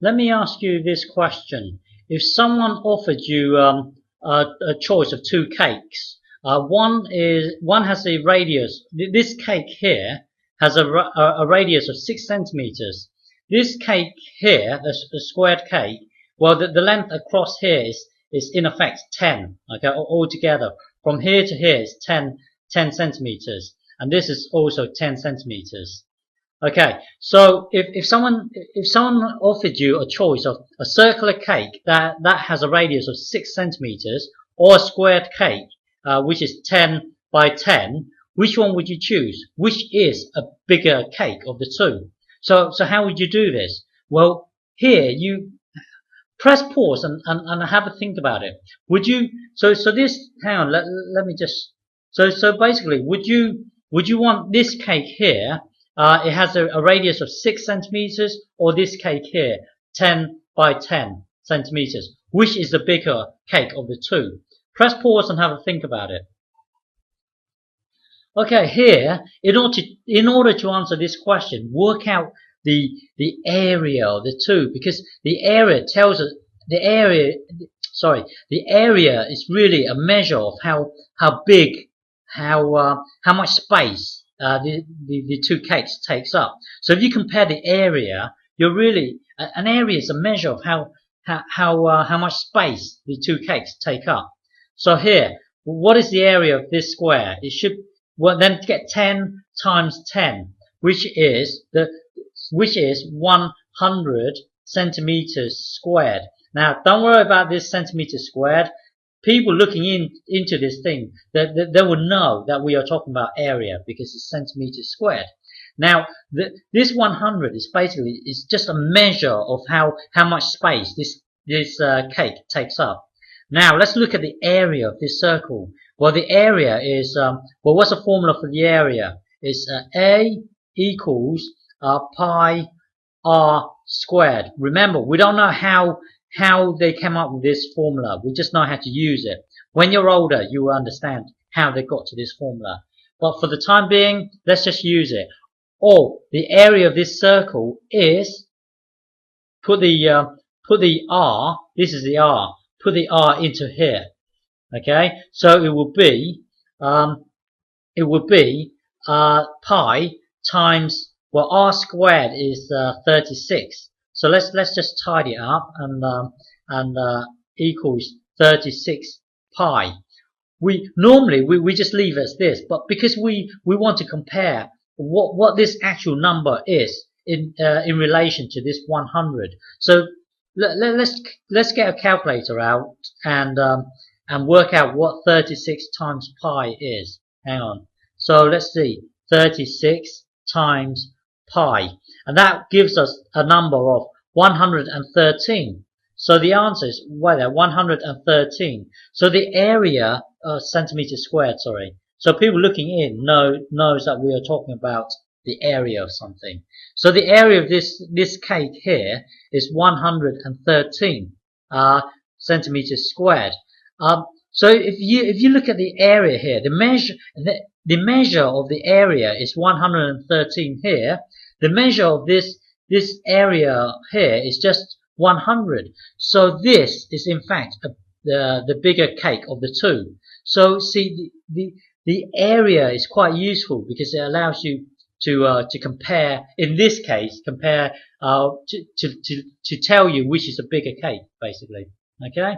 let me ask you this question. If someone offered you a choice of two cakes, one has a radius. This cake here has a radius of 6 centimeters. This cake here, a squared cake, well, the length across here is in effect 10. Okay, altogether from here to here is 10 centimeters, and this is also 10 centimeters. Okay, so if someone offered you a choice of a circular cake that has a radius of 6 centimeters or a squared cake which is 10 by 10, which one would you choose? Which is a bigger cake of the two? So how would you do this? Well, here you press pause and have a think about it. Would you this, hang on, let me just, so basically would you want this cake here, it has a radius of 6 centimeters, or this cake here, 10 by 10 centimeters? Which is the bigger cake of the two? Press pause and have a think about it. Okay, here, in order to answer this question, work out the area of the two, because the area tells us, the area is really a measure of how big, how much space the two cakes takes up. So if you compare the area, you're really, an area is a measure of how much space the two cakes take up. So here, what is the area of this square? It should, well, then get 10 times 10, which is 100 centimeters squared. Now, don't worry about this centimeter squared. People looking into this thing, they will know that we are talking about area because it's centimeters squared. Now, this 100 is basically just a measure of how much space this cake takes up. Now, let's look at the area of this circle. Well, the area is, well, what's the formula for the area? It's A equals pi r squared. Remember, we don't know how they came up with this formula. We just know how to use it. When you're older, you will understand how they got to this formula. But for the time being, let's just use it. Or the area of this circle is, put the r, this is the r, put the r into here. Okay, so it will be pi times, well, r squared is 36. So let's just tidy it up and equals 36 pi. We just leave it as this, but because we want to compare what this actual number is in relation to this 100. So let's get a calculator out and work out what 36 times pi is. Hang on. So let's see, 36 times pi, and that gives us a number of 113. So the answer is, well, 113. So the area, centimeters squared, sorry. So people looking in knows that we are talking about the area of something. So the area of this cake here is 113 centimeters squared. So if you look at the area here, the measure of the area is 113 here. The measure of this area here is just 100. So this is in fact the bigger cake of the two. So see, the area is quite useful because it allows you to compare. In this case, compare to tell you which is a bigger cake, basically. Okay.